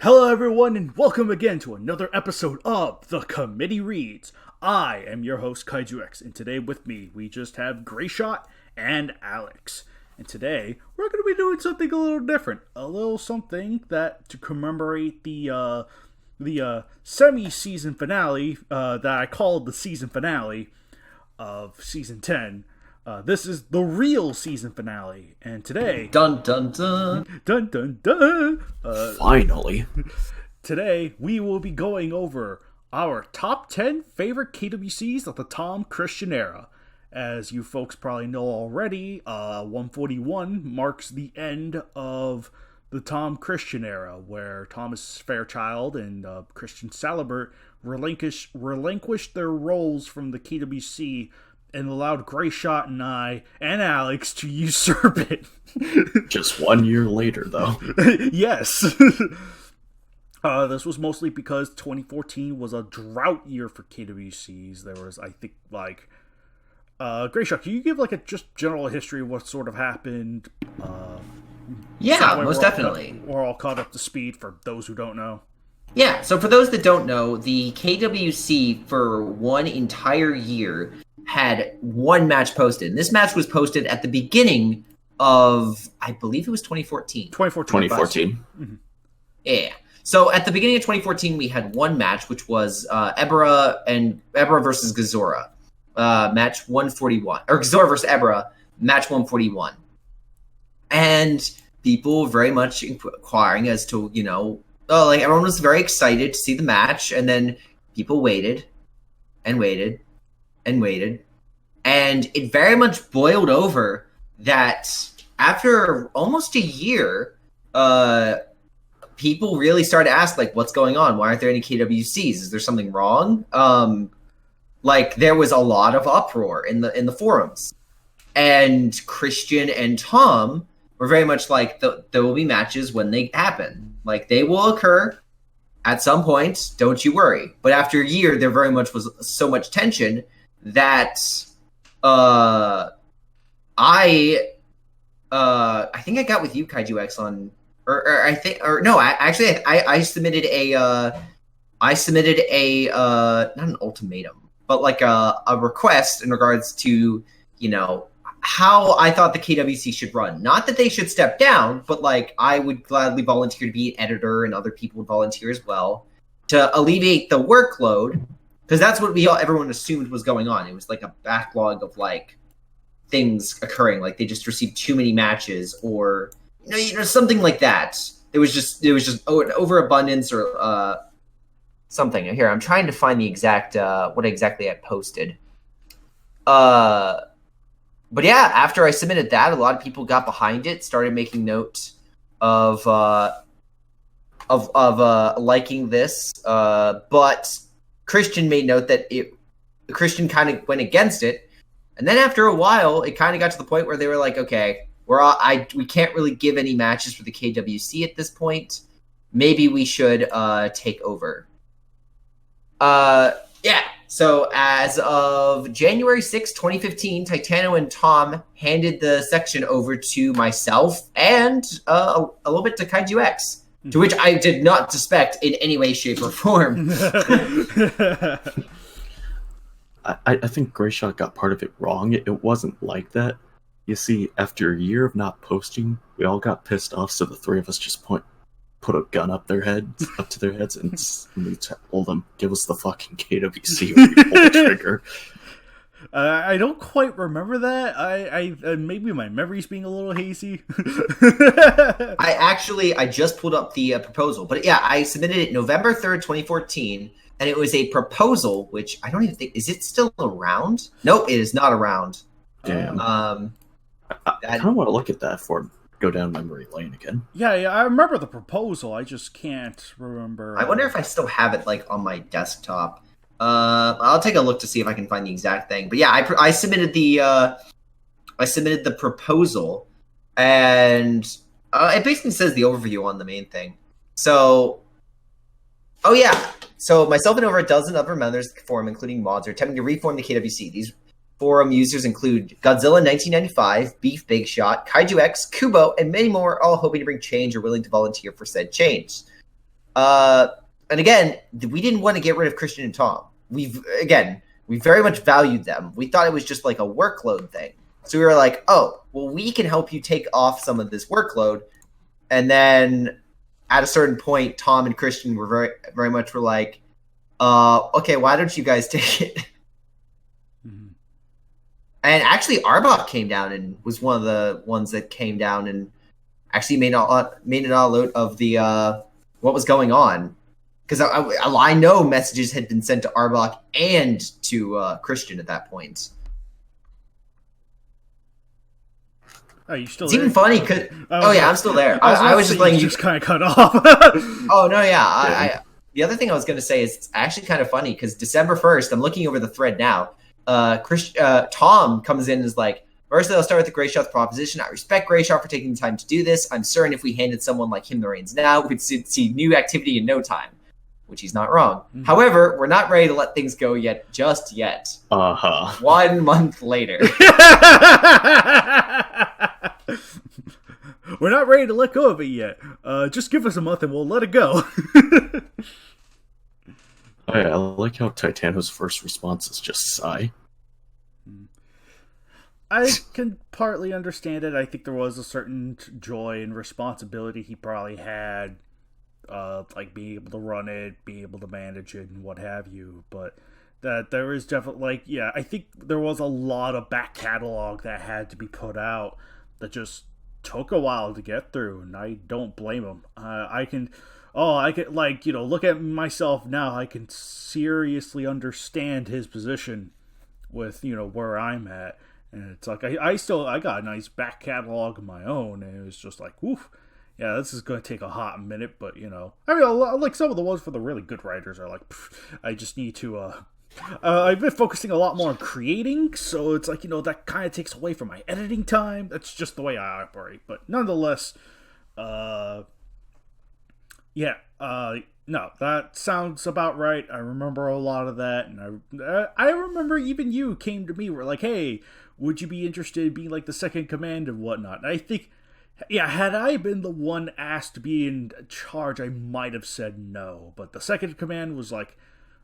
Hello, everyone, and welcome again to another episode of The Committee Reads. I am your host, KaijuX, and today with me, we just have Grayshot and Alex. And today, we're going to be doing something a little different. A little something that, to commemorate the semi-season finale, that I called the season finale of Season 10. This is the real season finale, and today... Dun dun dun! Dun dun dun! Finally! Today, we will be going over our top 10 favorite KWCs of the Tom Christian era. As you folks probably know already, 141 marks the end of the Tom Christian era, where Thomas Fairchild and Christian Salibert relinquished their roles from the KWC and allowed Grayshot and I and Alex to usurp it. Just 1 year later, though. Yes. This was mostly because 2014 was a drought year for KWCs. There was, I think, Grayshot, can you give a just general history of what sort of happened? Yeah, most definitely. We're all caught up to speed for those who don't know. Yeah, so for those that don't know, the KWC for one entire year had one match posted. And this match was posted at the beginning of, I believe it was 2014. 2014. Mm-hmm. Yeah. So at the beginning of 2014, we had one match, which was EBIRAH versus GODZILLA, match 141, or GODZILLA versus EBIRAH, match 141. And people were very much inquiring as to, everyone was very excited to see the match, and then people waited and waited and waited, and it very much boiled over that after almost a year, people really started to ask, what's going on? Why aren't there any KWCs? Is there something wrong? There was a lot of uproar in the forums, and Christian and Tom were very much there will be matches when they happen. They will occur at some point, don't you worry. But after a year, there very much was so much tension that I think I got with you, KaijuX, on, I submitted a not an ultimatum, but a request in regards to, how I thought the KWC should run. Not that they should step down, but I would gladly volunteer to be an editor, and other people would volunteer as well to alleviate the workload, because that's what everyone assumed was going on. It was a backlog of things occurring, they just received too many matches, or something like that. It was just an overabundance or something. Here, I'm trying to find the exact what exactly I posted. But yeah, after I submitted that, a lot of people got behind it, started making note of liking this. But Christian made note that Christian kind of went against it, and then after a while, it kind of got to the point where they were okay, we can't really give any matches for the KWC at this point. Maybe we should take over. Yeah. So as of January 6, 2015, Titano and Tom handed the section over to myself and a little bit to KaijuX, to which I did not suspect in any way, shape, or form. I think Grayshot got part of it wrong. It wasn't like that. You see, after a year of not posting, we all got pissed off, so the three of us just put a gun up to their heads, and we told them, give us the fucking KWC when we pull the trigger. I don't quite remember that. I maybe my memory's being a little hazy. I just pulled up the proposal, but yeah, I submitted it November 3rd, 2014, and it was a proposal, which I don't even think, is it still around? Nope, it is not around. Damn. I kind of want to look at that for go down memory lane again. Yeah, I remember the proposal. I just can't remember. I wonder if I still have it on my desktop. I'll take a look to see if I can find the exact thing. But yeah, I submitted the proposal, and it basically says the overview on the main thing. So, so myself and over a dozen other members of the forum, including mods, are attempting to reform the KWC. These forum users include Godzilla 1995, Beef Big Shot, KaijuX, Kubo, and many more, all hoping to bring change or willing to volunteer for said change. And again, we didn't want to get rid of Christian and Tom. We very much valued them. We thought it was just like a workload thing. So we were like, oh, well, we can help you take off some of this workload. And then at a certain point, Tom and Christian were very, very much were like, okay, why don't you guys take it? Mm-hmm. And actually, Arbok came down and was one of the ones that came down and actually made it all out of the what was going on. Because I know messages had been sent to Arbok and to Christian at that point. Oh, you still it's there? Even funny because I'm still there. I was just letting you just kind of cut off. Oh no, yeah. The other thing I was going to say is it's actually kind of funny because December 1st, I'm looking over the thread now. Tom comes in and is like, firstly, I'll start with the Greyshot's proposition. I respect Greyshot for taking the time to do this. I'm certain if we handed someone like him the reins now, we could see new activity in no time. Which he's not wrong. Mm-hmm. However, we're not ready to let things go just yet. 1 month later. We're not ready to let go of it yet. Just give us a month and we'll let it go. I like how Titano's first response is just sigh. I can partly understand it. I think there was a certain joy and responsibility he probably had. Like being able to run it, being able to manage it, and what have you. But that there is definitely, I think there was a lot of back catalog that had to be put out that just took a while to get through, and I don't blame him. I can look at myself now. I can seriously understand his position with, where I'm at. And it's like, I got a nice back catalog of my own, and it was just like, woof. Yeah, this is going to take a hot minute, but, like some of the ones for the really good writers are like, I just need to, I've been focusing a lot more on creating, so it's like, that kind of takes away from my editing time. That's just the way I operate, but nonetheless, no, that sounds about right. I remember a lot of that, and I remember even you came to me, were like, hey, would you be interested in being, like, the second command and whatnot? And I think... yeah, had I been the one asked to be in charge, I might have said no. But the second command was like,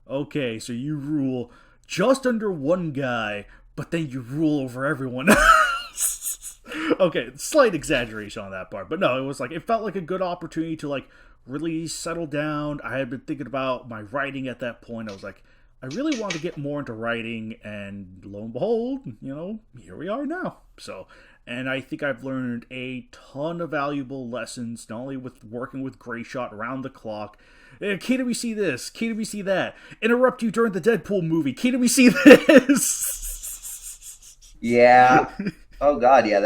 okay, so you rule just under one guy, but then you rule over everyone else. Okay, slight exaggeration on that part. But no, it was like, it felt like a good opportunity to, like, really settle down. I had been thinking about my writing at that point. I was like, I really want to get more into writing, and lo and behold, here we are now. So... and I think I've learned a ton of valuable lessons, not only with working with Greyshot around the clock. KWC this, KWC that. Interrupt you during the Deadpool movie. KWC this. Yeah. Oh God, yeah.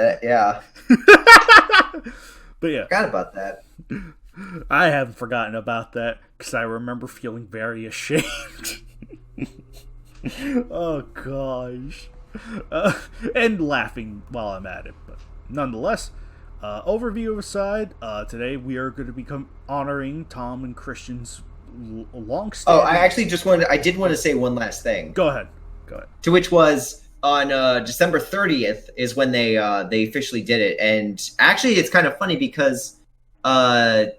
But yeah. Forgot about that. I haven't forgotten about that because I remember feeling very ashamed. Oh gosh. And laughing while I'm at it, but nonetheless, overview aside, today we are going to become honoring Tom and Christian's long-standing... Oh, I did want to say one last thing. Go ahead. To which was on December 30th is when they officially did it, and actually it's kind of funny because Titano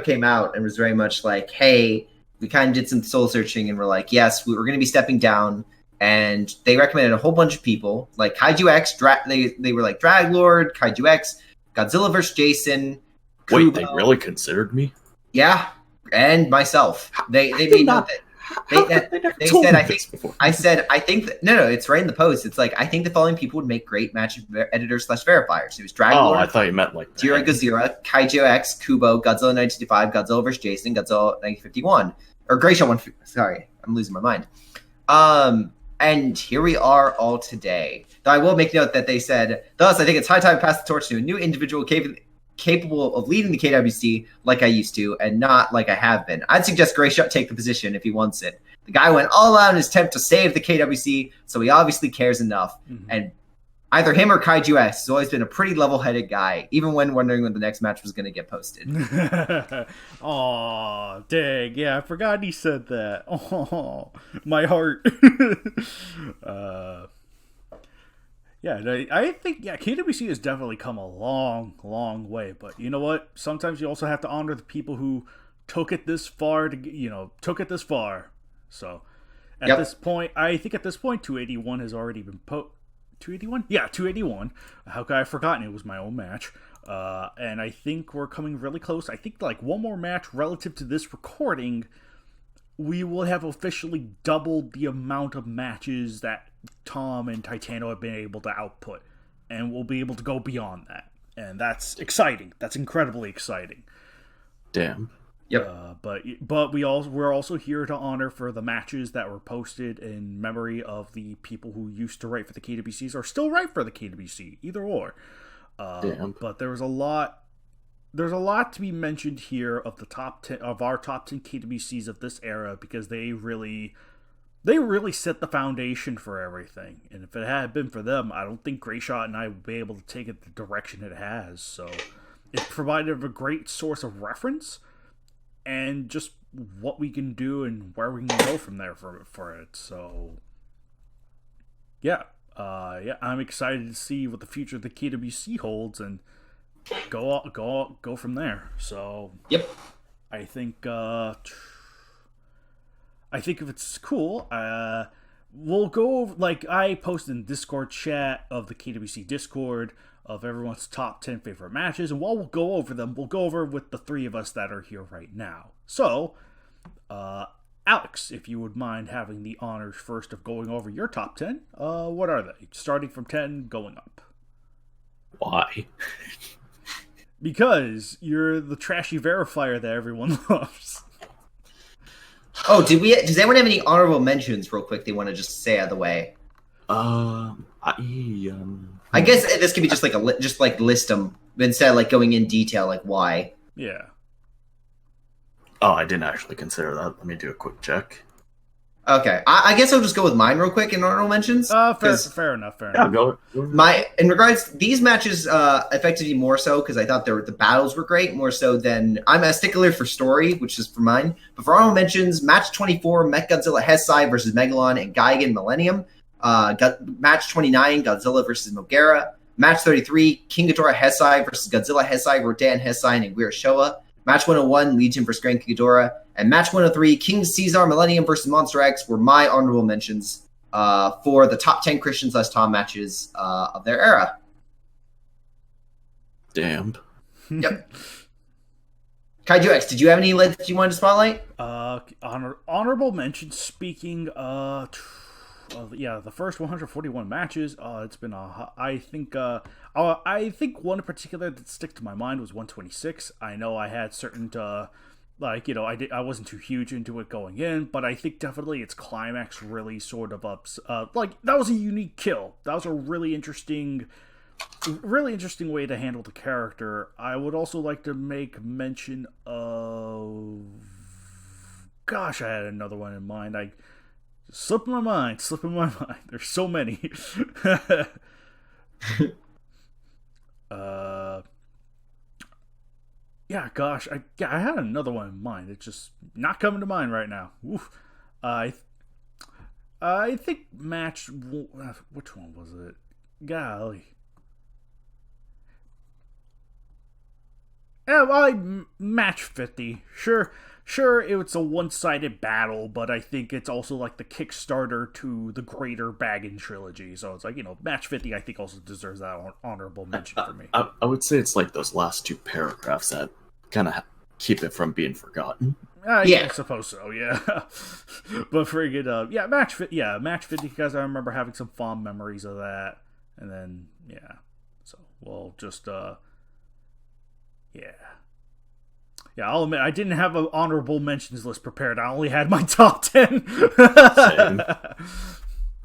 came out and was very much like, hey, we kind of did some soul searching, and we're like, yes, we're going to be stepping down. And they recommended a whole bunch of people, like Kaiju X, they were like Draglord, Kaiju X, Godzilla vs. Jason, Kubo. Wait, they really considered me? Yeah, and myself. They made note that they said, I think no, it's right in the post. It's like, I think the following people would make great match editors / verifiers. It was Draglord. Oh, I thought you meant like GojiraGuy, Kaiju X, Kubo, Godzilla 1955, Godzilla vs. Jason, Godzilla 1951. Or Greyshot 1. Sorry, I'm losing my mind. And here we are all today. Though I will make note that they said, thus, I think it's high time to pass the torch to a new individual capable of leading the KWC like I used to, and not like I have been. I'd suggest Greyshot take the position if he wants it. The guy went all out in his attempt to save the KWC, so he obviously cares enough. Mm-hmm. And either him or Kaiju X has always been a pretty level-headed guy, even when wondering when the next match was going to get posted. Aw, dang. Yeah, I forgot he said that. Oh, my heart. Yeah, I think KWC has definitely come a long, long way. But you know what? Sometimes you also have to honor the people who took it this far. Took it this far. So at this point, I think 281 has already been 281. Yeah, 281. How could I have forgotten it was my own match? And I think we're coming really close. I think like one more match relative to this recording, we will have officially doubled the amount of matches that Tom and Titano have been able to output, and we'll be able to go beyond that, and that's exciting. That's incredibly exciting. Damn. Yep. But we're also here to honor for the matches that were posted in memory of the people who used to write for the KWCs or still write for the KWC, either or. Damn. But there's a lot to be mentioned here of the top 10 of our top 10 KWCs of this era, because they really set the foundation for everything. And if it had been for them, I don't think Grayshot and I would be able to take it the direction it has. So it provided a great source of reference and just what we can do and where we can go from there for it. So yeah, I'm excited to see what the future of the KWC holds and go from there. So yep, I think if it's cool, we'll go over, like I posted in Discord chat of the KWC Discord of everyone's top 10 favorite matches, and while we'll go over them, we'll go over with the three of us that are here right now. So, Alex, if you would mind having the honors first of going over your top 10, what are they? Starting from 10, going up. Why? Because you're the trashy verifier that everyone loves. Oh, does anyone have any honorable mentions real quick they want to just say out of the way? I guess this could be just like list them instead of like going in detail like why. Yeah. Oh, I didn't actually consider that. Let me do a quick check. Okay, I guess I'll just go with mine real quick in honorable mentions. Fair enough. Yeah, go. In regards, these matches affected me more so because I thought the battles were great, more so than I'm a stickler for story, which is for mine. But for honorable mentions, match 24, Mechagodzilla Hesai versus Megalon and Gigan Millennium. Match 29, Godzilla versus Mogera. Match 33, King Ghidorah Hesai versus Godzilla Hesai, Rodan Hesai, and Guira Showa. Match 101, Legion versus Grand Ghidorah. And match 103, King Caesar Millennium versus Monster X were my honorable mentions for the top 10 Christian / Tom matches of their era. Damn. Yep. Kaiju X, did you have any lists you wanted to spotlight? Honorable mention, speaking the first 141 matches, it's been I think one in particular that stick to my mind was 126. I know I had certain I wasn't too huge into it going in, but I think definitely its climax really sort of that was a unique kill. That was a really interesting way to handle the character. I would also like to make mention of, gosh, I had another one in mind. Slipping my mind. There's so many. Yeah, gosh, I had another one in mind. It's just not coming to mind right now. Oof. I think match. Which one was it? Golly. Yeah, match 50. Sure, it was a one-sided battle, but I think it's also like the Kickstarter to the greater Baggin trilogy. So it's like, match 50 I think also deserves that honorable mention for me. I would say it's like those last two paragraphs that kind of keep it from being forgotten. Yeah, I suppose so, yeah. But friggin', match 50, because I remember having some fond memories of that. And then, yeah. So, we'll just, yeah. Yeah, I'll admit, I didn't have an honorable mentions list prepared. I only had my top 10. Same.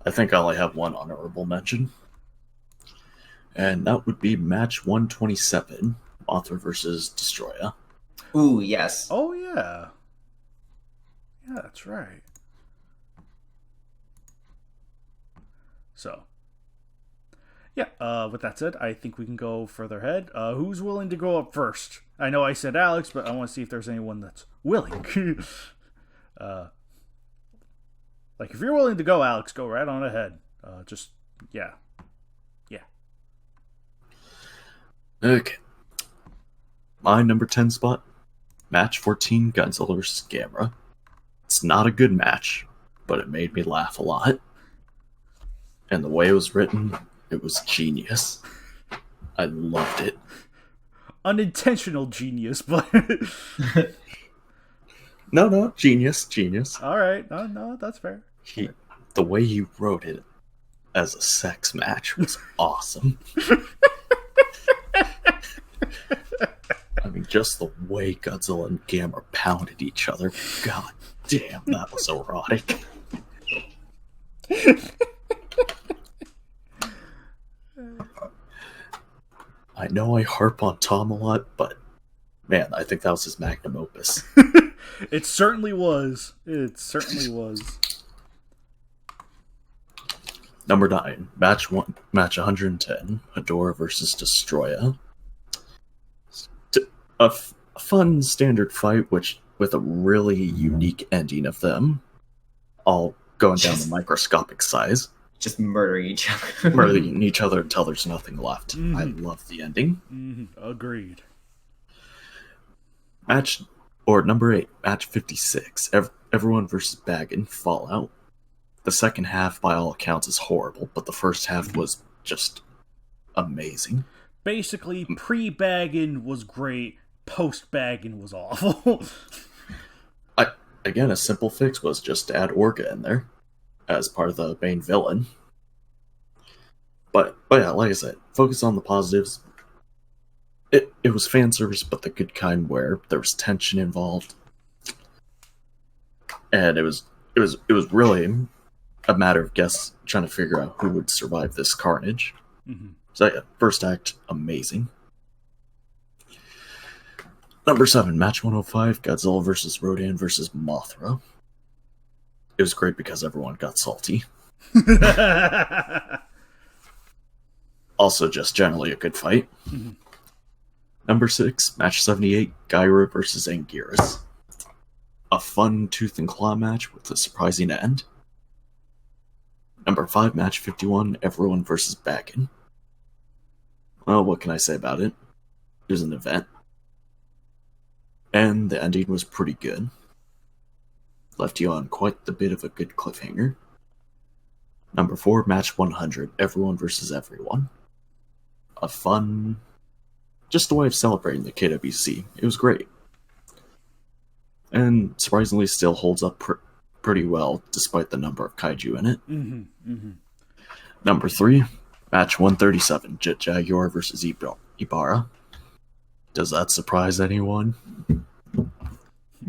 I think I only have one honorable mention. And that would be match 127, Mothra versus Destroya. Ooh, yes. Oh, yeah. Yeah, that's right. So, yeah, with that said, I think we can go further ahead. Who's willing to go up first? I know I said Alex, but I want to see if there's anyone that's willing. If you're willing to go, Alex, go right on ahead. Yeah, Okay. My number 10 spot, match 14, Godzilla vs. Gamera. It's not a good match, but it made me laugh a lot. And the way it was written, it was genius. I loved it. Unintentional genius, but... No, genius. Alright, no, that's fair. The way he wrote it as a sex match was awesome. I mean, just the way Godzilla and Gamera pounded each other. God damn, that was erotic. I know I harp on Tom a lot, but man, I think that was his magnum opus. It certainly was. Number 9, match 110, HEDORAH versus Destroya. A fun standard fight, which with a really unique ending of them, all going down to microscopic size. Just murdering each other. Murdering each other until there's nothing left. I love the ending. Agreed. Number 8, match 56, everyone versus Baggin, Fallout. The second half, by all accounts, is horrible, but the first half was just amazing. Basically, pre-Baggin was great, post-Baggin was awful. Again, a simple fix was just to add Orga in there as part of the main villain. But yeah, like I said, focus on the positives. It was fan service, but the good kind, where there was tension involved, and it was really a matter of guess trying to figure out who would survive this carnage. So yeah, first act, amazing. Number 7, match 105, Godzilla vs. Rodan vs. Mothra. It was great because everyone got salty. Also, just generally a good fight. Number 6, match 78, Gyra vs. Anguirus. A fun tooth and claw match with a surprising end. Number 5, match 51, everyone vs. Baggin. Well, what can I say about it? It was an event. And the ending was pretty good. Left you on quite the bit of a good cliffhanger. Number 4, match 100, everyone versus everyone. A fun... just a way of celebrating the KWC. It was great. And surprisingly still holds up pretty well, despite the number of kaiju in it. Number 3, match 137, JAGUAR vs. EBIRAH. Does that surprise anyone?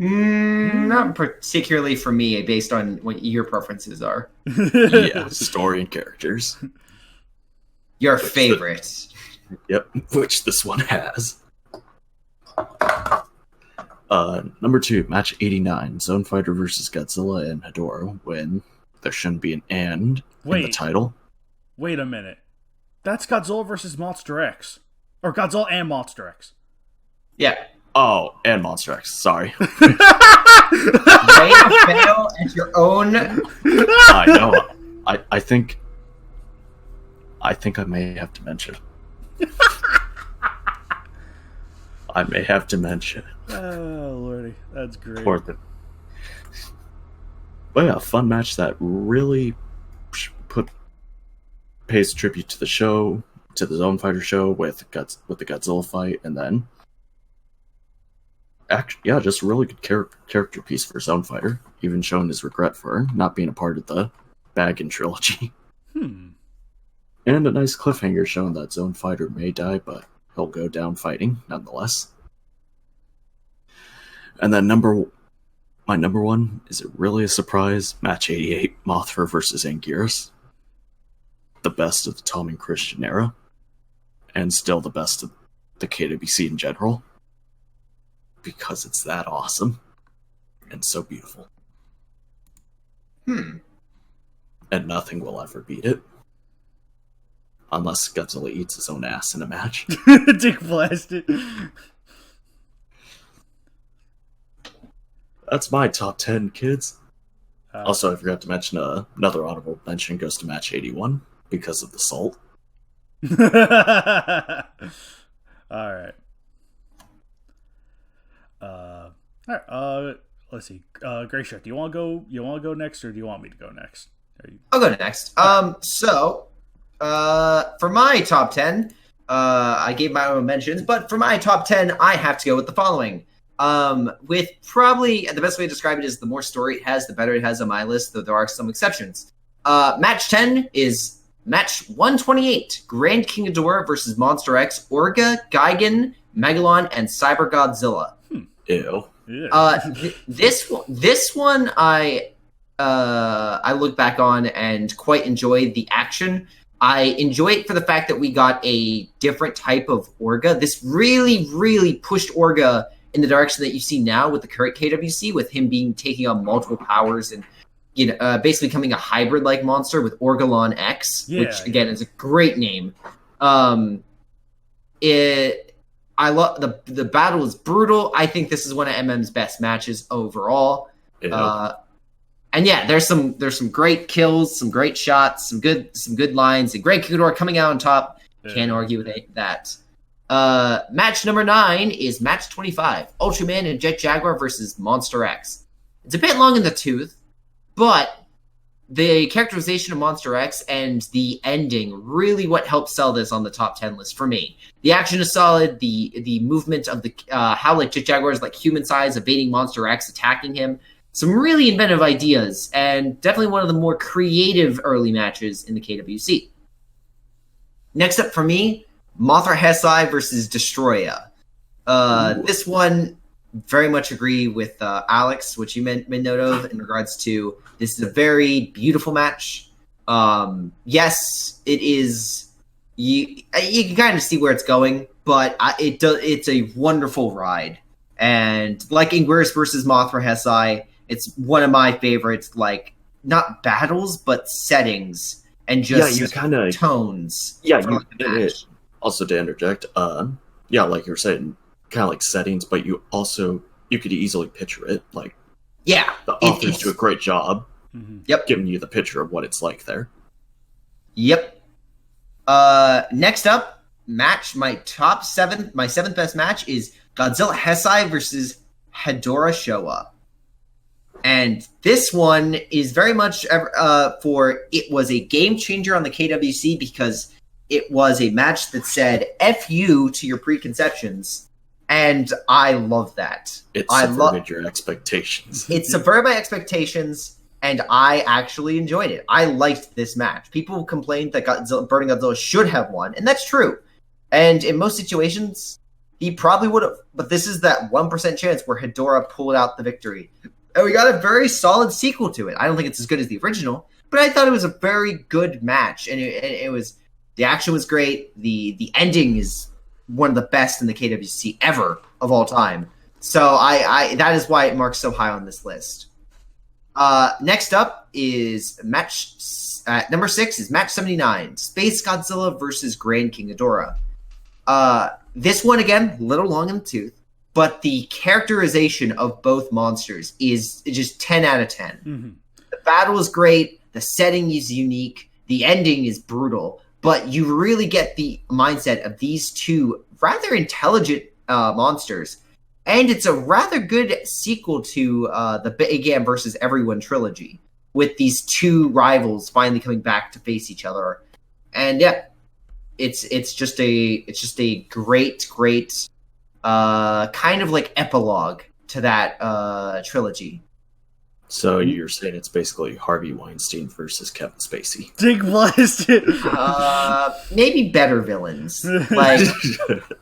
Not particularly for me, based on what your preferences are. Yeah, story and characters. Your favorites. Yep, which this one has. Number 2, match 89, Zone Fighter vs. Godzilla and HEDORAH, when there shouldn't be an and in the title. Wait a minute. That's Godzilla vs. Monster X. Or Godzilla and Monster X. Yeah. Oh, and Monster X, sorry. Way to fail at your own... I know. I think I may have to mention. I may have to mention. Oh, lordy. That's great. But yeah, a fun match that really pays tribute to the show, to the Zone Fighter show with the Godzilla fight, and then just a really good character piece for Zone Fighter, even showing his regret for not being a part of the Baggin trilogy. And a nice cliffhanger showing that Zone Fighter may die, but he'll go down fighting nonetheless. And then my number 1, is it really a surprise? Match 88, Mothra vs. Anguirus. The best of the Tom and Christian era, and still the best of the KWC in general, because it's that awesome and so beautiful. And nothing will ever beat it. Unless Godzilla eats his own ass in a match. Dick blasted. That's my top 10, kids. Also, I forgot to mention another honorable mention goes to match 81 because of the salt. All right. All right. Let's see. Gracia, do you want to go? You want to go next, or do you want me to go next? I'll go next. So, for my top 10, I gave my own mentions, but for my top 10, I have to go with the following. With probably the best way to describe it is the more story it has, the better it has on my list, though there are some exceptions. Match 10 is match 128, Grand King Ghidorah versus Monster X, Orga, Gigan, Megalon, and Cyber Godzilla. Ew. Yeah. This one I look back on and quite enjoyed the action. I enjoy it for the fact that we got a different type of Orga. This really, really pushed Orga in the direction that you see now with the current KWC, with him taking on multiple powers and basically becoming a hybrid-like monster with Orgalon X, which again is a great name. I love the battle is brutal. I think this is one of MM's best matches overall. Yeah. And yeah, there's some great kills, some great shots, some good lines, and Great Ghidorah coming out on top. Can't argue with that. Match number 9 is match 25, Ultraman and Jet Jaguar versus Monster X. It's a bit long in the tooth, but the characterization of Monster X and the ending really what helps sell this on the top 10 list for me. The action is solid. The movement of the how like Jet Jaguar is like human size, evading Monster X, attacking him. Some really inventive ideas, and definitely one of the more creative early matches in the KWC. Next up for me, Mothra Hesai versus Destroya. This one, very much agree with Alex, which you made note of in regards to this is a very beautiful match. Yes, it is. You can kind of see where it's going, but it's a wonderful ride. And like Inguirus versus Mothra Hesai, it's one of my favorites, like, not battles, but settings and just tones. Yeah, also to interject, like you were saying, kind of like settings, but you could easily picture it. Like, yeah, the authors do a great job. Yep, giving you the picture of what it's like there. Yep. Next up, my seventh best match is Godzilla Hesai versus HEDORAH Showa. And this one is very much it was a game changer on the KWC because it was a match that said F you to your preconceptions, and I love that. It subverted your expectations. It subverted my expectations, and I actually enjoyed it. I liked this match. People complained that Burning Godzilla should have won, and that's true. And in most situations, he probably would have. But this is that 1% chance where HEDORAH pulled out the victory. And we got a very solid sequel to it. I don't think it's as good as the original, but I thought it was a very good match. And it was, the action was great. The ending is one of the best in the KWC ever of all time. So that is why it marks so high on this list. Next up is match number 6 is match 79, Space Godzilla versus Grand King Ghidorah. This one, again, a little long in the tooth, but the characterization of both monsters is just 10 out of 10. Mm-hmm. The battle is great, the setting is unique, the ending is brutal, but you really get the mindset of these two rather intelligent monsters. And it's a rather good sequel to the Big Am versus Everyone trilogy, with these two rivals finally coming back to face each other. And yeah, it's just a great kind of like epilogue to that trilogy. So you're saying it's basically Harvey Weinstein versus Kevin Spacey? Dig blasted. Maybe better villains. Like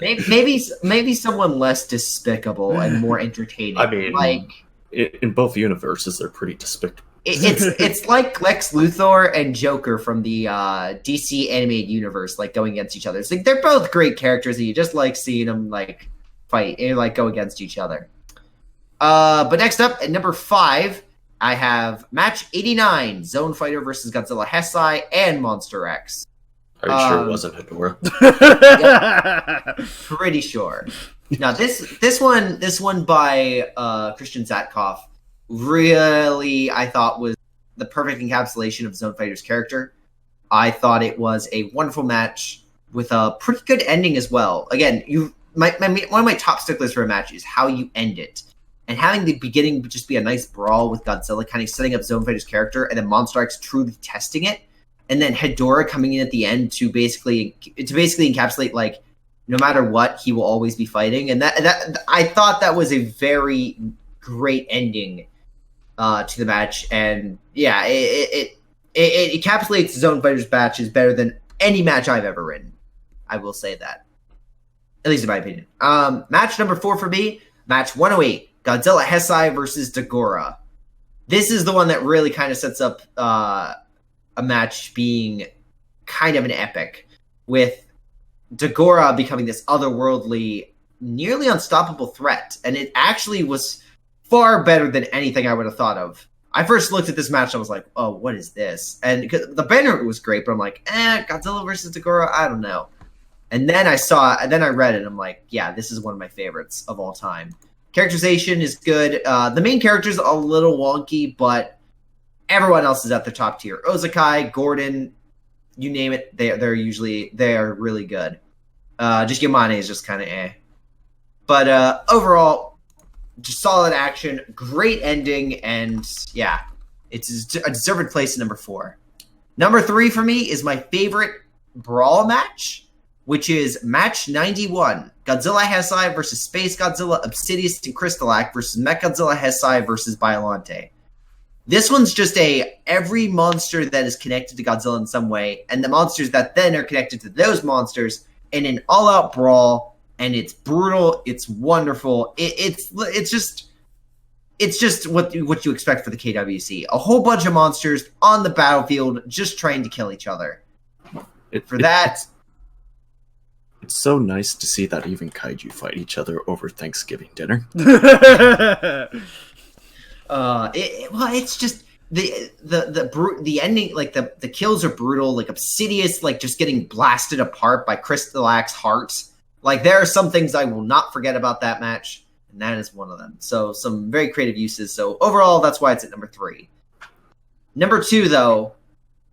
maybe someone less despicable and more entertaining. I mean, like in both universes, they're pretty despicable. It's like Lex Luthor and Joker from the DC animated universe, like going against each other. It's like they're both great characters, and you just like seeing them like fight and like go against each other. But next up at number 5. I have match 89, Zone Fighter versus Godzilla Hesai and Monster X. Are you sure it wasn't HEDORAH? Yep, pretty sure. Now this one by Christian Zatkoff really, I thought, was the perfect encapsulation of Zone Fighter's character. I thought it was a wonderful match with a pretty good ending as well. Again, one of my top sticklers for a match is how you end it. And having the beginning just be a nice brawl with Godzilla kind of setting up Zone Fighter's character, and then Monster X truly testing it, and then HEDORAH coming in at the end to basically encapsulate, like, no matter what, he will always be fighting. And that I thought that was a very great ending to the match. And yeah, it encapsulates Zone Fighter's matches better than any match I've ever written. I will say that. At least in my opinion. Match number 4 for me, match 108. Godzilla Heisei versus Nagoda. This is the one that really kind of sets up a match being kind of an epic, with Nagoda becoming this otherworldly, nearly unstoppable threat. And it actually was far better than anything I would have thought of. I first looked at this match and I was like, oh, what is this? And the banner was great, but I'm like, Godzilla versus Nagoda? I don't know. And then I read it and I'm like, yeah, this is one of my favorites of all time. Characterization is good. The main character's a little wonky, but everyone else is at the top tier. Ozakai, Gordon, you name it, they are really good. Just Yamane is just kind of eh. But overall, just solid action, great ending, and yeah, it's a deserved place in number 4. Number 3 for me is my favorite brawl match, which is match 91. Godzilla Heisei versus Space Godzilla, Obsidius, and Crystalak versus Mechagodzilla Heisei versus Biollante. This one's just every monster that is connected to Godzilla in some way, and the monsters that then are connected to those monsters in an all-out brawl, and it's brutal, it's wonderful, it's just what you expect for the KWC. A whole bunch of monsters on the battlefield just trying to kill each other. It's so nice to see that even kaiju fight each other over Thanksgiving dinner. It's just the ending, like the kills are brutal. Like Obsidius, like just getting blasted apart by Crystalak's heart. Like there are some things I will not forget about that match, and that is one of them. So some very creative uses. So overall, that's why it's at number 3. Number 2, though,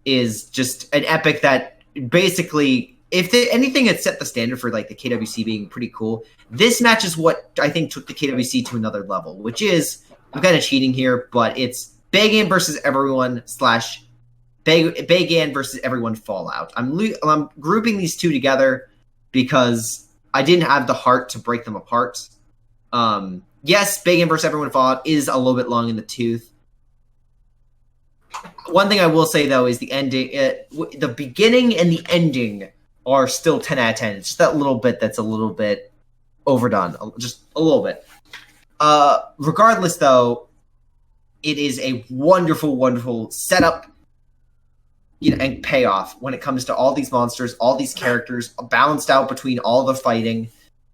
is just an epic that basically, if anything had set the standard for like the KWC being pretty cool, this match is what I think took the KWC to another level, which is, I'm kind of cheating here, but it's Bagan versus everyone / Bagan versus everyone Fallout. I'm grouping these two together because I didn't have the heart to break them apart. Yes, Bagan versus everyone Fallout is a little bit long in the tooth. One thing I will say, though, is the ending. The beginning and the ending are still 10 out of 10. It's just that little bit that's a little bit overdone. Just a little bit. Regardless, though, it is a wonderful, wonderful setup, and payoff when it comes to all these monsters, all these characters, balanced out between all the fighting.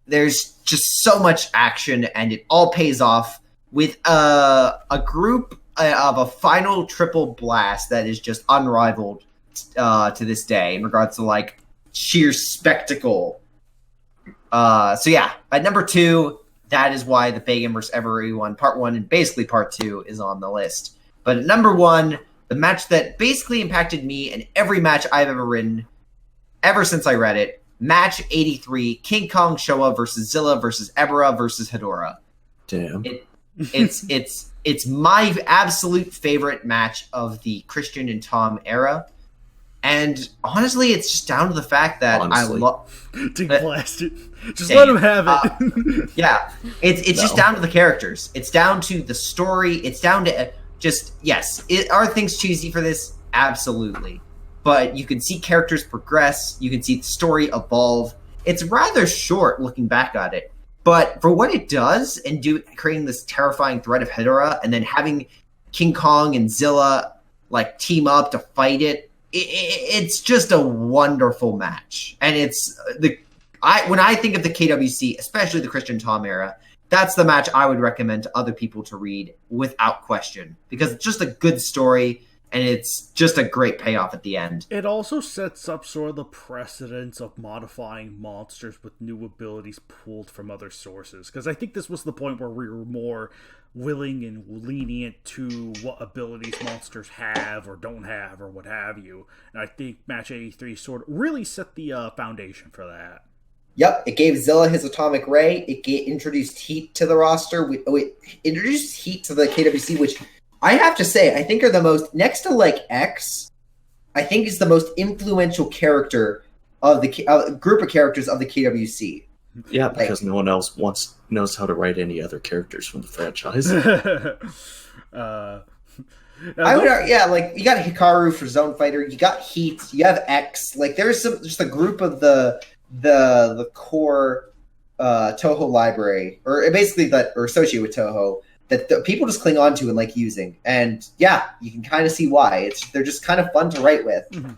There's just so much action, and it all pays off with a group of a final triple blast that is just unrivaled to this day in regards to like sheer spectacle. So yeah, at number 2, that is why the Bagan vs. Everyone Part 1 and basically Part 2 is on the list. But at number 1, the match that basically impacted me in every match I've ever written, ever since I read it, match 83, King Kong Showa versus Zilla versus EBIRAH versus HEDORAH. Damn. It's my absolute favorite match of the Christian and Tom era. And honestly, it's just down to the fact that I love... blast it. Just let him have it. Yeah. It's just down to the characters. It's down to the story. It's down to just... Yes. Are things cheesy for this? Absolutely. But you can see characters progress. You can see the story evolve. It's rather short looking back at it. But for what it does, and creating this terrifying threat of HEDORAH, and then having King Kong and Zilla like team up to fight it, it's just a wonderful match. And it's when I think of the KWC, especially the Christian Tom era, that's the match I would recommend to other people to read without question, because it's just a good story. And it's just a great payoff at the end. It also sets up sort of the precedence of modifying monsters with new abilities pulled from other sources. Because I think this was the point where we were more willing and lenient to what abilities monsters have or don't have or what have you. And I think Match 83 sort of really set the foundation for that. Yep, it gave Zilla his atomic ray. It introduced heat to the roster. It introduced heat to the KWC, which I have to say, I think are the most, next to like X, I think is the most influential character of the group of characters of the KWC. Yeah, because no one else knows how to write any other characters from the franchise. I would, like you got Hikaru for Zone Fighter, you got Heat, you have X. Like there's just a group of the core Toho library, or basically that are associated with Toho, that the people just cling on to and like using. And yeah, you can kind of see why. They're just kind of fun to write with. Mm-hmm.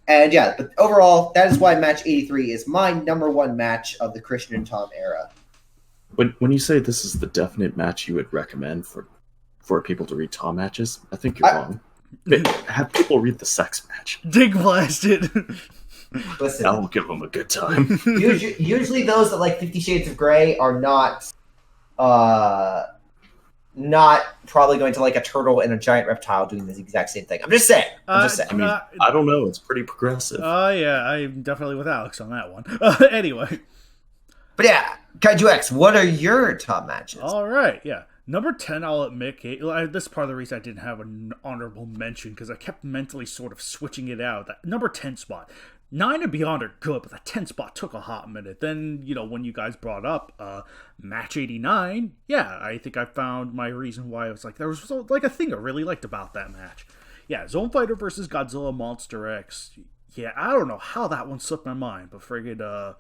And yeah, but overall, that is why match 83 is my number one match of the Christian and Tom era. When you say this is the definite match you would recommend for people to read Tom matches, I think you're wrong. Have people read the sex match. Dig blasted. Listen, that will give them a good time. Usually those that like 50 Shades of Grey are not probably going to like a turtle and a giant reptile doing this exact same thing. I'm just saying. I mean, I don't know. It's pretty progressive. Yeah, I'm definitely with Alex on that one. Anyway. But yeah, Kaiju X, what are your top matches? All right, yeah. Number 10, I'll admit, this is part of the reason I didn't have an honorable mention, because I kept mentally sort of switching it out. That number 10 spot. 9 and beyond are good, but that 10 spot took a hot minute. Then, when you guys brought up match 89, yeah, I think I found my reason why I was like, there was like a thing I really liked about that match. Yeah, Zone Fighter versus Godzilla Monster X. Yeah, I don't know how that one slipped my mind, but friggin',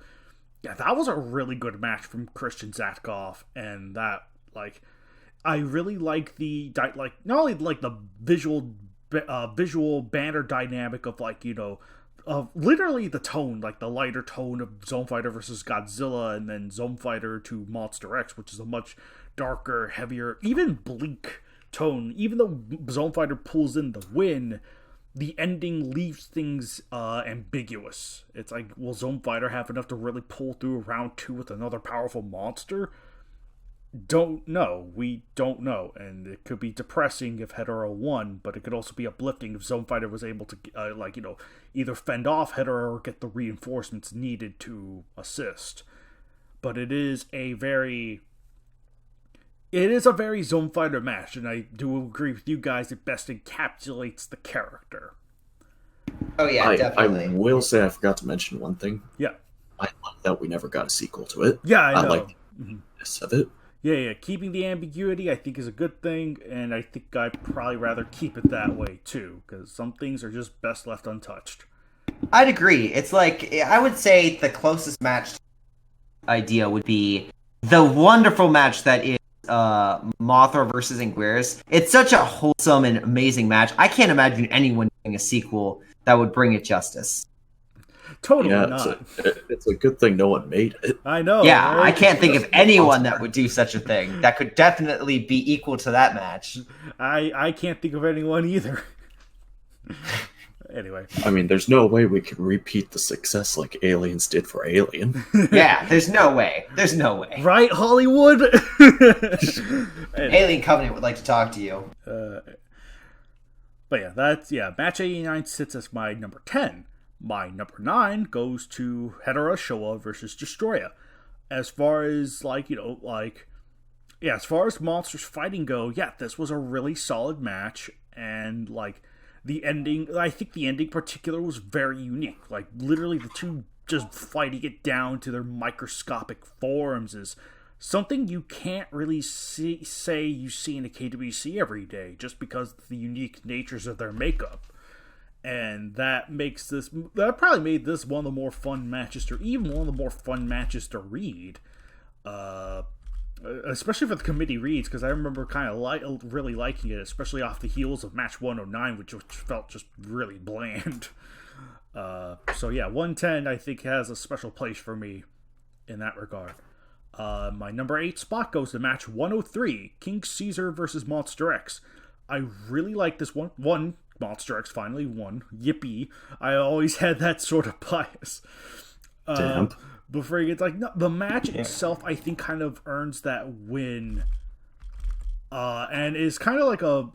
yeah, that was a really good match from Christian Zatkoff, and that, like, I really like the, like, not only like the visual banner dynamic of, like, literally the tone, like the lighter tone of Zone Fighter versus Godzilla, and then Zone Fighter to Monster X, which is a much darker, heavier, even bleak tone. Even though Zone Fighter pulls in the win, the ending leaves things ambiguous. It's like, will Zone Fighter have enough to really pull through round 2 with another powerful monster? Don't know. We don't know. And it could be depressing if HEDORAH won, but it could also be uplifting if Zone Fighter was able to, either fend off HEDORAH or get the reinforcements needed to assist. But it is a very Zone Fighter match, and I do agree with you guys, it best encapsulates the character. Oh yeah, definitely. I will say I forgot to mention one thing. Yeah. I like that we never got a sequel to it. Yeah, I know. I like this of it. Yeah. Keeping the ambiguity, I think, is a good thing, and I think I'd probably rather keep it that way, too, because some things are just best left untouched. I'd agree. It's like, I would say the closest match idea would be the wonderful match that is Mothra versus Anguirus. It's such a wholesome and amazing match. I can't imagine anyone doing a sequel that would bring it justice. Totally not. It's a good thing no one made it. I know. Yeah, right? I can't think of anyone that would do such a thing. That could definitely be equal to that match. I can't think of anyone either. Anyway. I mean, there's no way we could repeat the success like Aliens did for Alien. Yeah, there's no way. There's no way. Right, Hollywood? Alien Covenant would like to talk to you. But yeah, match 89 sits as my number 10. My number 9 goes to HEDORAH Showa versus Destroya. As far as, as far as monsters fighting go, yeah, this was a really solid match, and, the ending, I think the ending in particular was very unique. Like, literally the two just fighting it down to their microscopic forms is something you can't really say you see in a KWC every day, just because of the unique natures of their makeup. And that probably made this one of the more fun matches to read. Especially for the committee reads, because I remember kind of really liking it, especially off the heels of match 109, which felt just really bland. So yeah, 110 I think has a special place for me in that regard. My number 8 spot goes to match 103, King Caesar versus Monster X. I really like this one. Monster X finally won. Yippee. I always had that sort of bias. Damn. But it's like, no, the match itself, I think, kind of earns that win. And is kind of like a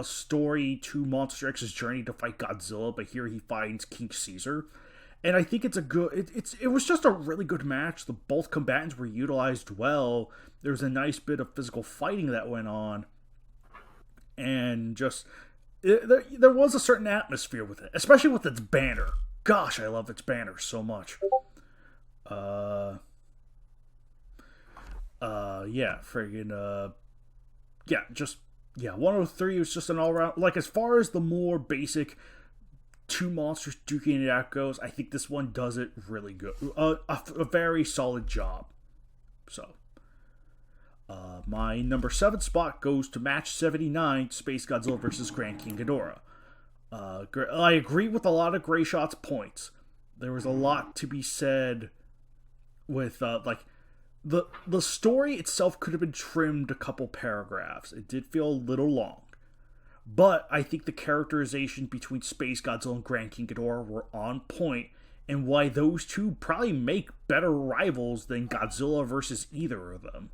story to Monster X's journey to fight Godzilla, but here he finds King Caesar. And I think it's a good. It was just a really good match. Both combatants were utilized well. There was a nice bit of physical fighting that went on, and just there was a certain atmosphere with it, especially with its banner. Gosh, I love its banner so much. Yeah, 103 was just an all-around, like, as far as the more basic two monsters duking it out goes, I think this one does it really good. A very solid job. So, my number 7 spot goes to match 79, Space Godzilla vs. Grand King Ghidorah. I agree with a lot of Grayshot's points. There was a lot to be said with, the story itself could have been trimmed a couple paragraphs. It did feel a little long. But I think the characterization between Space Godzilla and Grand King Ghidorah were on point, and why those two probably make better rivals than Godzilla versus either of them.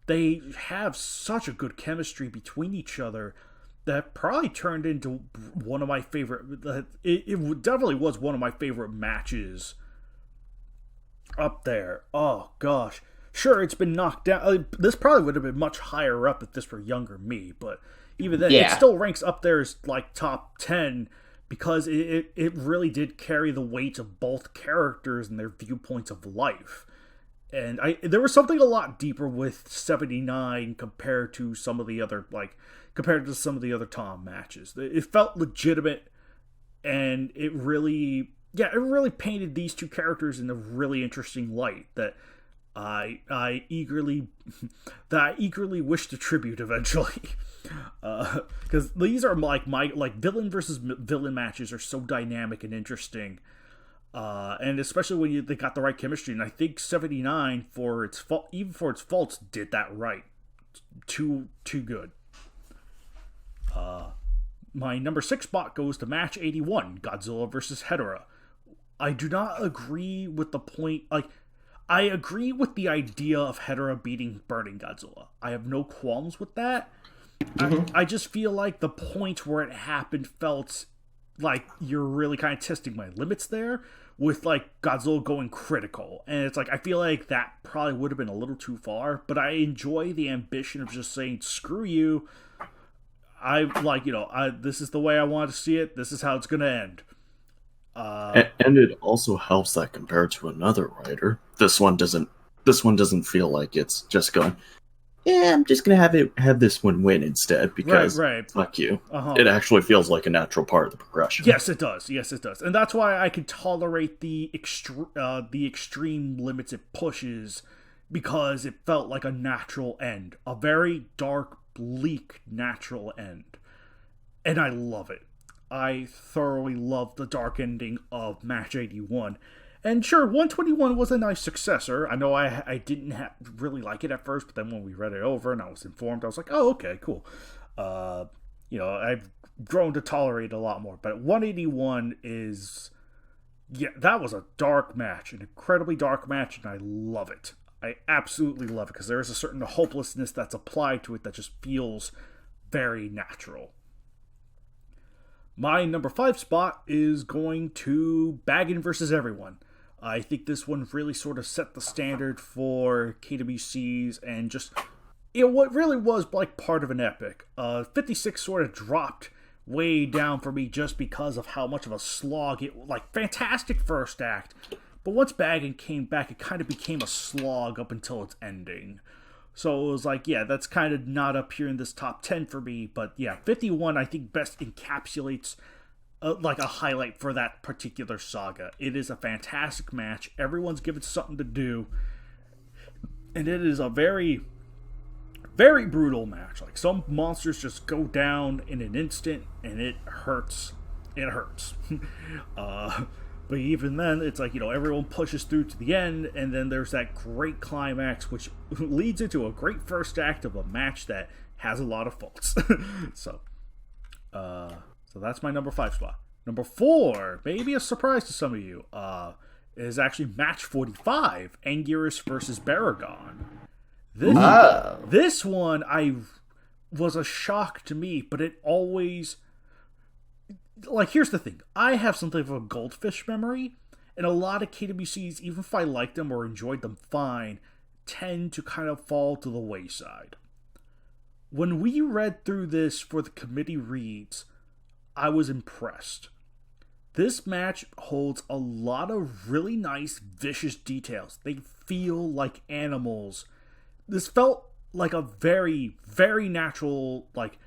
They have such a good chemistry between each other that probably turned into one of my favorite... It definitely was one of my favorite matches up there. Oh, gosh. Sure, it's been knocked down. This probably would have been much higher up if this were younger me, but even then, it still ranks up there as, like, top 10, because it really did carry the weight of both characters and their viewpoints of life. And there was something a lot deeper with 79 compared to some of the other Tom matches. It felt legitimate, and it really painted these two characters in a really interesting light that I eagerly wish to tribute eventually, because these are like villain versus villain matches are so dynamic and interesting, and especially when they got the right chemistry. And I think 79, for its faults, did that right. Too good. My number 6 spot goes to match 81, Godzilla vs. HEDORAH. I do not agree with the point. I agree with the idea of HEDORAH beating Burning Godzilla. I have no qualms with that. Mm-hmm. I just feel like the point where it happened felt like you're really kind of testing my limits there, with like Godzilla going critical. And it's like, I feel like that probably would have been a little too far, but I enjoy the ambition of just saying, screw you. This is the way I want to see it. This is how it's going to end. And it also helps that compared to another writer, this one doesn't feel like it's just going, yeah, I'm just gonna have this one win instead, because fuck you. Uh-huh. It actually feels like a natural part of the progression. Yes, it does. And that's why I can tolerate the extreme limits it pushes, because it felt like a natural end, a very dark, bleak, natural end, and I love it. I thoroughly love the dark ending of match 81. And sure, 121 was a nice successor. I know I didn't really like it at first, but then when we read it over and I was informed, I was like, oh, okay, cool. I've grown to tolerate it a lot more. But 181 that was a dark match, an incredibly dark match, and I love it. I absolutely love it, because there is a certain hopelessness that's applied to it that just feels very natural. My number 5 spot is going to Baggin vs. Everyone. I think this one really sort of set the standard for KWCs, and just, what really was like part of an epic. 56 sort of dropped way down for me just because of how much of a slog it was. Like, fantastic first act, but once Baggin came back, it kind of became a slog up until its ending. So it was like, yeah, that's kind of not up here in this top 10 for me. But yeah, 51, I think, best encapsulates a highlight for that particular saga. It is a fantastic match. Everyone's given something to do. And it is a very, very brutal match. Like, some monsters just go down in an instant, and it hurts. It hurts. But even then, it's like, everyone pushes through to the end, and then there's that great climax, which leads into a great first act of a match that has a lot of faults. So that's my number 5 spot. Number 4, maybe a surprise to some of you, is actually match 45, Anguirus versus Baragon. This one was a shock to me, but it always... Like, here's the thing. I have something of a goldfish memory, And a lot of KWCs, even if I liked them or enjoyed them fine, tend to kind of fall to the wayside. When we read through this for the committee reads, I was impressed. This match holds a lot of really nice, vicious details. They feel like animals. This felt like a very, very natural, like,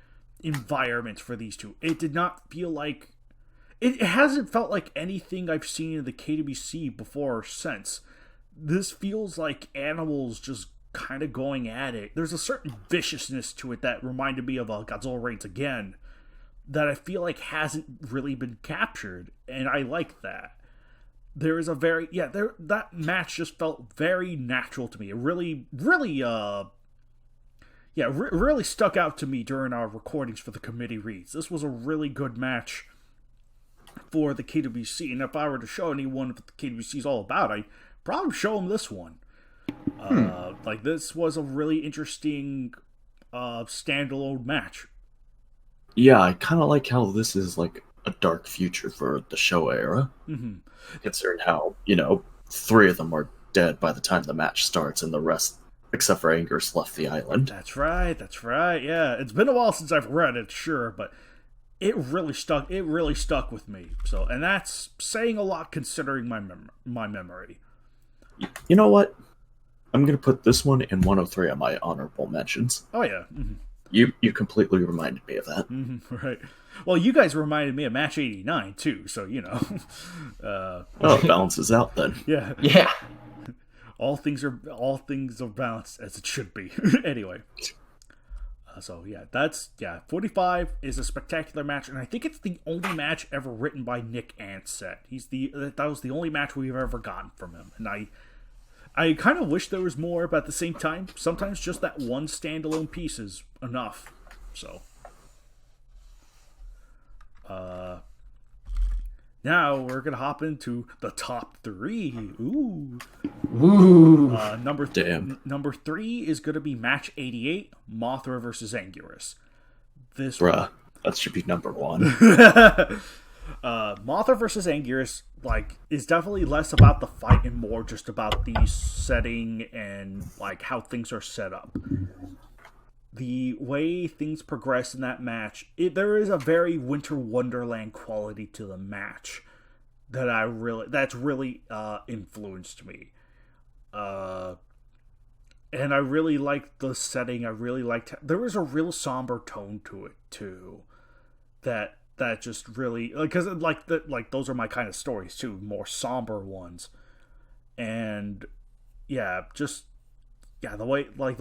environment for these two. It did not feel like... It hasn't felt like anything I've seen in the KWC before or since. This feels like animals just kind of going at it. There's a certain viciousness to it that reminded me of Godzilla Reigns Again that I feel like hasn't really been captured, and I like that. There is a very... Yeah, that match just felt very natural to me. It really, really, really stuck out to me during our recordings for the committee reads. This was a really good match for the KWC, and if I were to show anyone what the KWC is all about, I'd probably show them this one. Like, this was a really interesting standalone match. Yeah, I kind of like how this is like a dark future for the Showa era. Mm-hmm. Considering how, 3 of them are dead by the time the match starts, and the rest, except for Anger's, left the island. That's right, yeah. It's been a while since I've read it, sure, but it really stuck with me. So, and that's saying a lot considering my memory. You know what? I'm going to put this one in 103 on my honorable mentions. Oh, yeah. Mm-hmm. You completely reminded me of that. Mm-hmm, right. Well, you guys reminded me of Match 89, too, so, Well, it balances out, then. Yeah. Yeah. All things are balanced as it should be. Anyway. 45 is a spectacular match, and I think it's the only match ever written by Nick Ansett. That was the only match we've ever gotten from him, and I kind of wish there was more, but at the same time, sometimes just that one standalone piece is enough. So, now we're gonna hop into the top 3. Ooh. Number 3 is gonna be match 88, Mothra versus Anguirus. Bruh, that should be number 1. Mothra versus Anguirus, is definitely less about the fight and more just about the setting and, how things are set up. The way things progress in that match, there is a very Winter Wonderland quality to the match that's really influenced me. And I really liked the setting. I really liked... There was a real somber tone to it, too. That just really... Because, those are my kind of stories, too. More somber ones. And, yeah, just... Yeah, the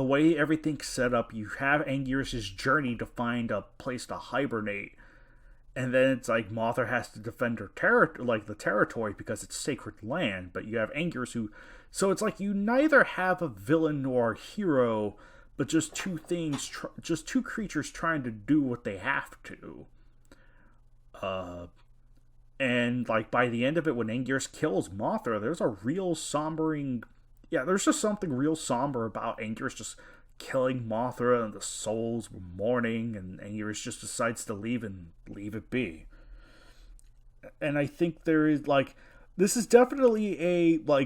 way everything's set up, you have Anguirus' journey to find a place to hibernate. And then it's like Mothra has to defend her the territory because it's sacred land. But you have Anguirus who... So it's like you neither have a villain nor a hero, but just two creatures trying to do what they have to. And by the end of it, when Anguirus kills Mothra, there's a real sombering... Yeah, there's just something real somber about Anguirus just killing Mothra, and the souls mourning, and Anguirus just decides to leave it be. And I think there is, this is definitely a, by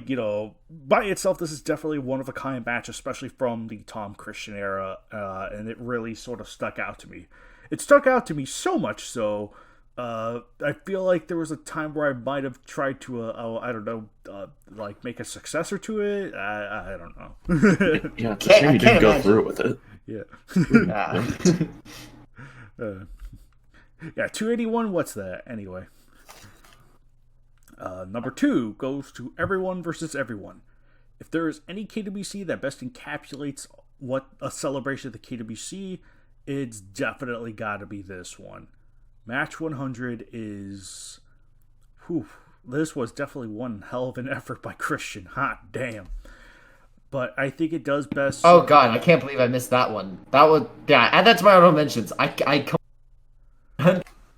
itself, this is definitely one of a kind match, especially from the Tom Christian era, and it really sort of stuck out to me. It stuck out to me so much so, I feel like there was a time where I might have tried to, I don't know, make a successor to it. I don't know. Yeah, it's a shame you didn't go through with it. Yeah. 281, what's that? Anyway. Number 2 goes to Everyone versus Everyone. If there is any KWC that best encapsulates what a celebration of the KWC, it's definitely got to be this one. Match 100 is... this was definitely one hell of an effort by Christian. Hot damn. But I think it does best... Oh god, I can't believe I missed that one. That was... Yeah, add that to my honorable mentions.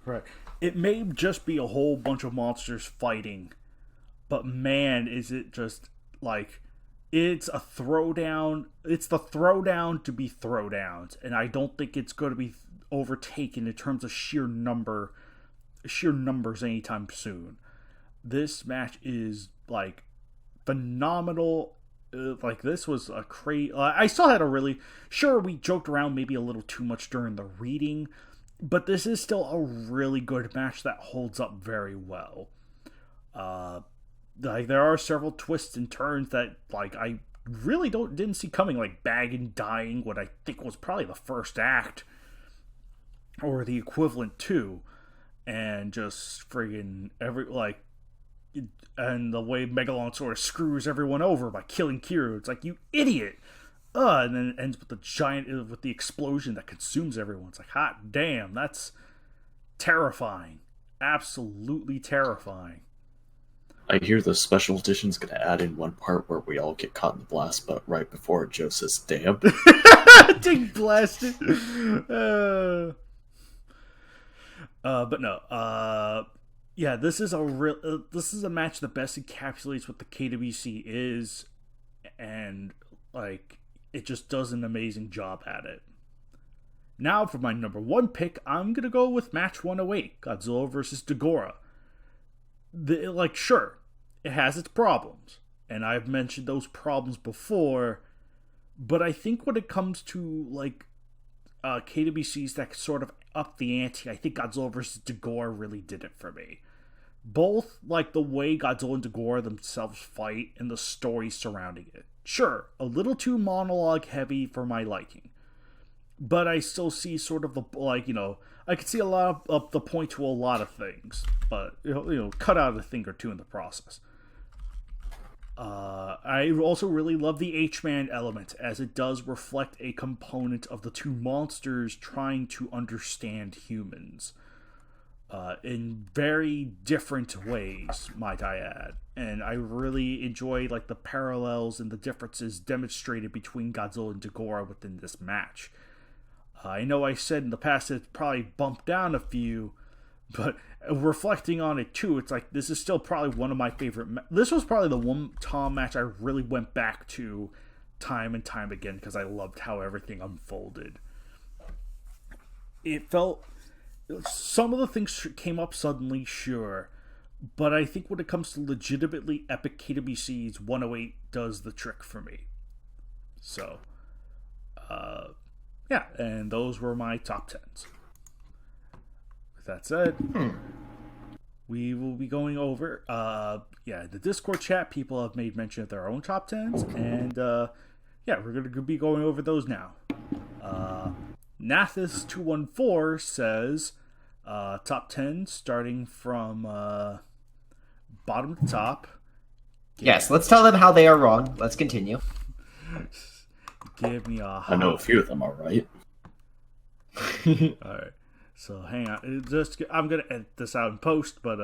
Right. It may just be a whole bunch of monsters fighting, but man, is it just, it's a throwdown. It's the throwdown to be throwdowns, and I don't think it's going to be overtaken in terms of sheer numbers anytime soon. This match is like phenomenal. Like this was a crazy. I still had a really sure we joked around maybe a little too much during the reading, but this is still a really good match that holds up very well. Like there are several twists and turns that like I really didn't see coming, like Bagan dying what I think was probably the first act or the equivalent to, and just friggin' and the way Megalon sort of screws everyone over by killing Kiru. It's like, you idiot! And then it ends with with the explosion that consumes everyone. It's like, hot damn, that's terrifying. Absolutely terrifying. I hear the special edition's gonna add in one part where we all get caught in the blast, but right before Joe says, damn. Dig blasted! But no, yeah, this is a match that best encapsulates what the KWC is, and like it just does an amazing job at it. Now for my number one pick, I'm gonna go with match 108, Godzilla vs. Dagora. Sure, it has its problems, and I've mentioned those problems before, but I think when it comes to like KWCs that sort of up the ante, I think Godzilla vs. Dagora really did it for me. Both, like, the way Godzilla and Dagora themselves fight and the story surrounding it. Sure, a little too monologue heavy for my liking. But I still see sort of the, like, I could see a lot of the point to a lot of things. But, cut out a thing or two in the process. I also really love the H-Man element, as it does reflect a component of the two monsters trying to understand humans. In very different ways, might I add. And I really enjoy like the parallels and the differences demonstrated between Godzilla and Dagora within this match. I know I said in the past it's probably bumped down a few, but reflecting on it too, it's like this is still probably one of my favorite. This was probably the one Tom match I really went back to time and time again because I loved how everything unfolded. It felt. Some of the things came up suddenly, sure, but I think when it comes to legitimately epic KWCs, 108 does the trick for me. So, yeah, and those were my top 10s. With that said, we will be going over, the Discord chat, people have made mention of their own top 10s, and, we're going to be going over those now. Nathis214 says top 10 starting from bottom to top. Yes, let's tell them how they are wrong. Let's continue. Give me a I know a few of them are right. Alright, so hang on. I'm going to edit this out in post, but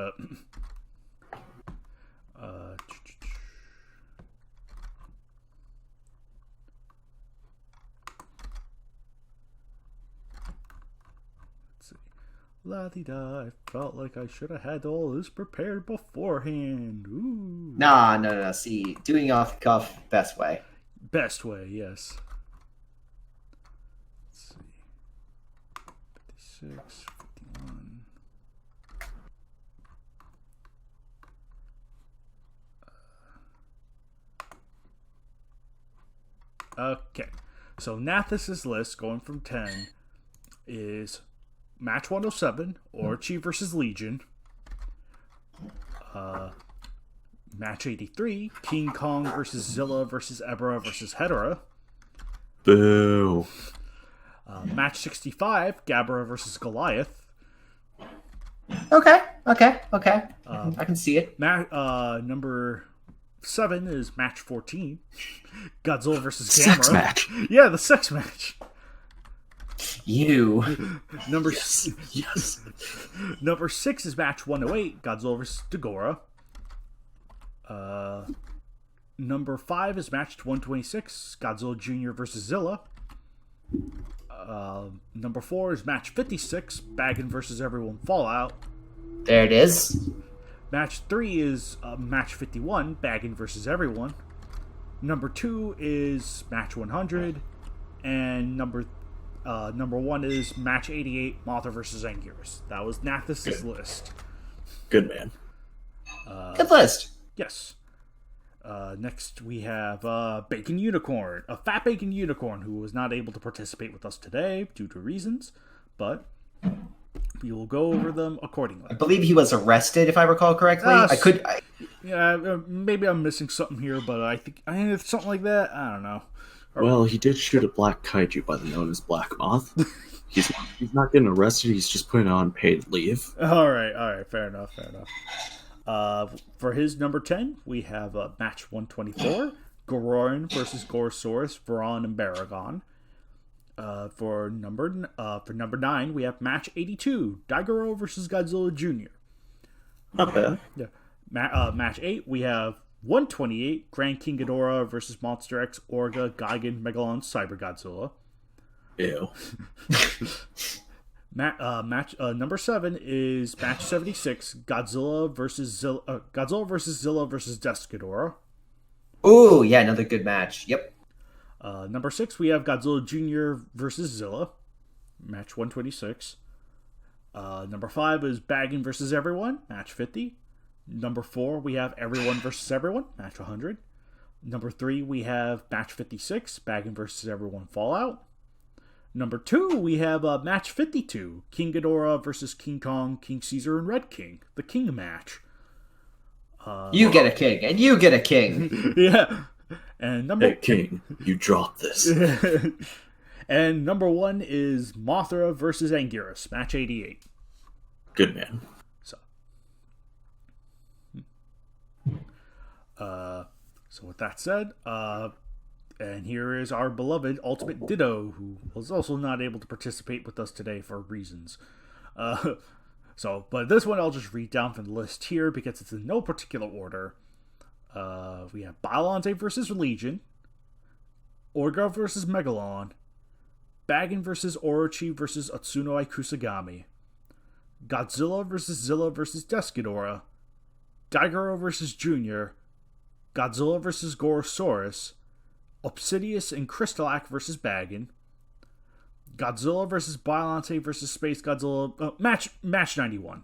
La-di-da, I felt like I should have had all this prepared beforehand. Ooh. No. See, doing off the cuff, best way. Best way, yes. Let's see. 56, 51. Okay. So Nathis's list, going from 10, is Match 107, Orochi vs. Legion. Match 83, King Kong vs. Zilla vs. EBIRAH vs. HEDORAH. Boo. Match 65, Gabara vs. Goliath. Okay. I can see it. Number 7 is Match 14, Godzilla vs. Gamera. Sex match. Yeah, the sex match. You. Yes. Number 6 is Match 108, Godzilla vs. Dagora. Number 5 is Match 126, Godzilla Jr. vs. Zilla. Number 4 is Match 56, Bagan vs. Everyone Fallout. There it is. Match 3 is Match 51, Bagan vs. Everyone. Number 2 is Match 100, and number 1 is Match 88, Mothra vs. Anguirus. That was Nathis's list. Good man. Good list. Yes. Next, we have Bacon Unicorn, a fat bacon unicorn who was not able to participate with us today due to reasons, but we will go over them accordingly. I believe he was arrested, if I recall correctly. Yeah, maybe I'm missing something here, but I think it's something like that. I don't know. Well, he did shoot a black kaiju by the known as Black Moth. He's not getting arrested. He's just putting on paid leave. All right. Fair enough. For his number 10, we have match 124, Gororin versus Gorosaurus, Varan, and Baragon. For number 9, we have match 82, Daigoro versus Godzilla Jr. Not bad. Yeah. Match 8, we have 128, Grand King Ghidorah versus Monster X, Orga, Gigan, Megalon, Cyber Godzilla. Ew. Match number 7 is match 76, Godzilla versus Zilla versus Death Ghidorah. Ooh, yeah, another good match. Yep. Number 6, we have Godzilla Jr. versus Zilla, match 126. Number 5 is Baggin versus Everyone, match 50. Number 4, we have Everyone versus Everyone, match 100. Number 3, we have match 56, Baggin versus Everyone Fallout. Number 2, we have match 52, King Ghidorah versus King Kong, King Caesar, and Red King, the King match. You get a king, and you get a king. Yeah. And Hey, King, you dropped this. And number 1 is Mothra versus Anguirus, match 88. Good man. So with that said, and here is our beloved Ultimate Ditto, who was also not able to participate with us today for reasons. But this one I'll just read down from the list here because it's in no particular order. We have Bylonte versus Legion, Orga versus Megalon, Baggin versus Orochi versus Utsunoi Kusagami, Godzilla versus Zilla versus Death Ghidorah, Daigoro versus Junior, Godzilla versus Gorosaurus, Obsidius and Crystalak versus Baggin, Godzilla versus Bylonte versus Space Godzilla, match 91.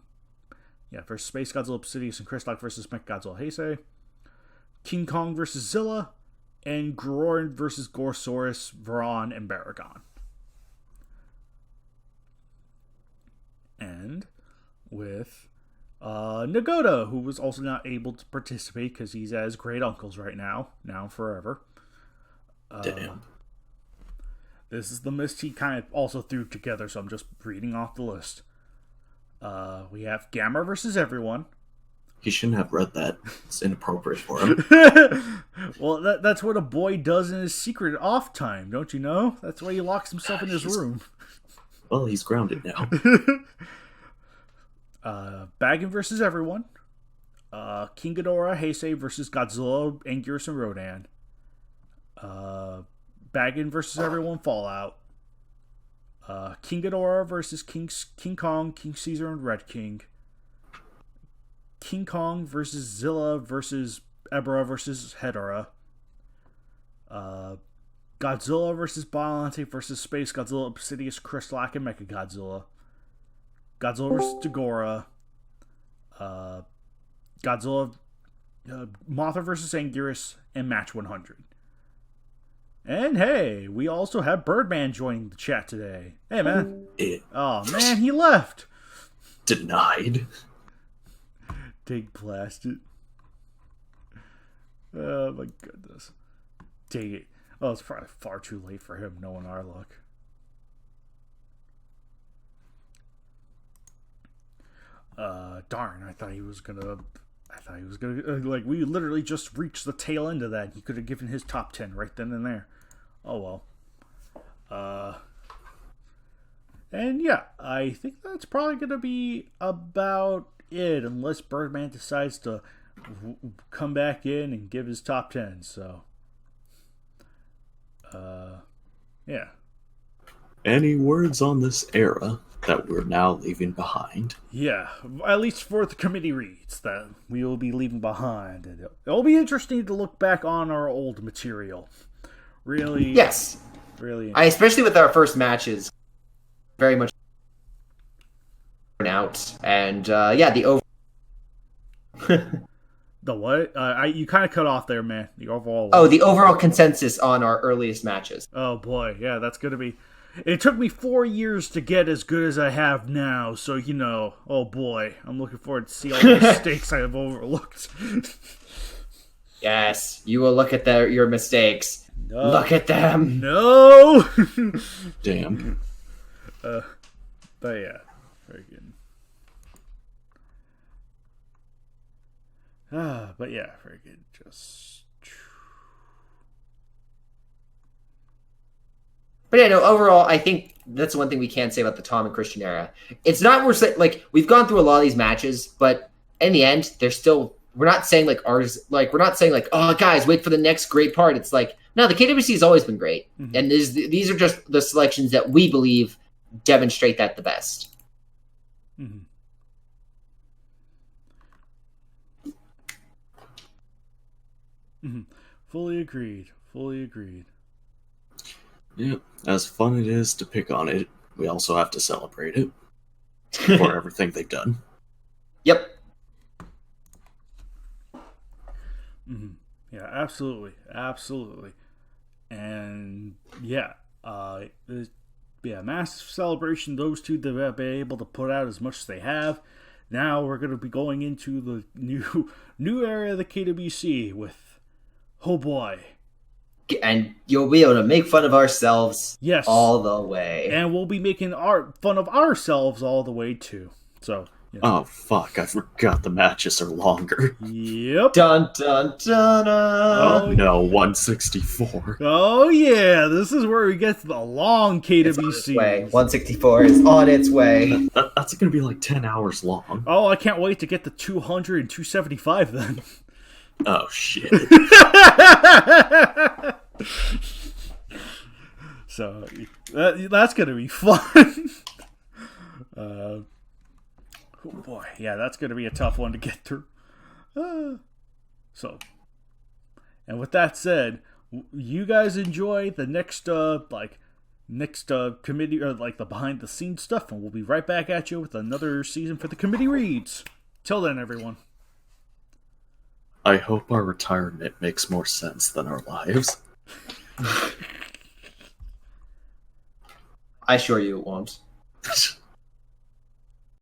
Yeah, versus Space Godzilla, Obsidius, and Crystalak versus Mechagodzilla Heisei, King Kong versus Zilla, and Gororin versus Gorosaurus, Varan, and Baragon. And with Nagoda, who was also not able to participate because he's at his great uncle's right now and forever. Damn. This is the list he kind of also threw together, so I'm just reading off the list. We have Gamma versus Everyone. He shouldn't have read that. It's inappropriate for him. Well, that's what a boy does in his secret off time, don't you know? That's why he locks himself in his room. Well, he's grounded now. Baggin versus Everyone. King Ghidorah, Heisei versus Godzilla, Anguirus, and Rodan. Baggin versus Everyone Fallout. King Ghidorah versus King Kong, King Caesar, and Red King. King Kong versus Zilla versus EBIRAH versus HEDORAH. Godzilla versus Bylonte versus Space Godzilla, Obsidius, Crystalak, and Mechagodzilla. Godzilla versus Dagora. Godzilla, Mothra versus Anguirus, and match 100. And hey, we also have Birdman joining the chat today. Hey, man. Oh, man, he left. Denied. Dig blasted. Oh, my goodness. Dang it. Oh, it's probably far too late for him, knowing our luck. Darn, I thought he was gonna, like, we literally just reached the tail end of that. He could have given his top 10 right then and there. Oh, well. And yeah, I think that's probably gonna be about it, unless Birdman decides to come back in and give his top 10, so. Yeah. Any words on this era that we're now leaving behind? Yeah, at least for the committee reads that we will be leaving behind. And it'll be interesting to look back on our old material. Really? Yes. Really. Especially with our first matches. Very much out. And, yeah, the over... The what? You kind of cut off there, man. The overall. Oh, the overall consensus on our earliest matches. Oh boy, yeah, that's gonna be. It took me 4 years to get as good as I have now, so you know. Oh boy, I'm looking forward to see all the mistakes I have overlooked. Yes, you will look at your mistakes. No. Look at them. No. Damn. But yeah, very good. But yeah, very good. But yeah, no, overall, I think that's one thing we can say about the Tom and Christian era. It's not, we've gone through a lot of these matches, but in the end, we're not saying like ours, like, we're not saying like, oh, guys, wait for the next great part. It's like, no, the KWC has always been great. Mm-hmm. And these are just the selections that we believe demonstrate that the best. Mm-hmm. Mm-hmm. Fully agreed. Yeah, as fun it is to pick on it, we also have to celebrate it for everything they've done. Yep. Mm-hmm. Yeah, absolutely. And yeah, massive celebration. Those two that have been able to put out as much as they have. Now we're going to be going into the new era of the KWC with, oh boy. And you'll be able to make fun of ourselves all the way. And we'll be making fun of ourselves all the way, too. So, yeah. Oh, fuck. I forgot the matches are longer. Yep. Dun, dun, dun, dun. Oh, no. 164. Oh, yeah. This is where we get to the long KWC. 164 is on its way. That's going to be like 10 hours long. Oh, I can't wait to get to 200 and 275 then. Oh, shit. So, that's going to be fun. Oh, boy. Yeah, that's going to be a tough one to get through. So, and with that said, you guys enjoy the next committee, or like the behind the scenes stuff, and we'll be right back at you with another season for the committee reads. Till then, everyone. I hope our retirement makes more sense than our lives. I assure you it won't.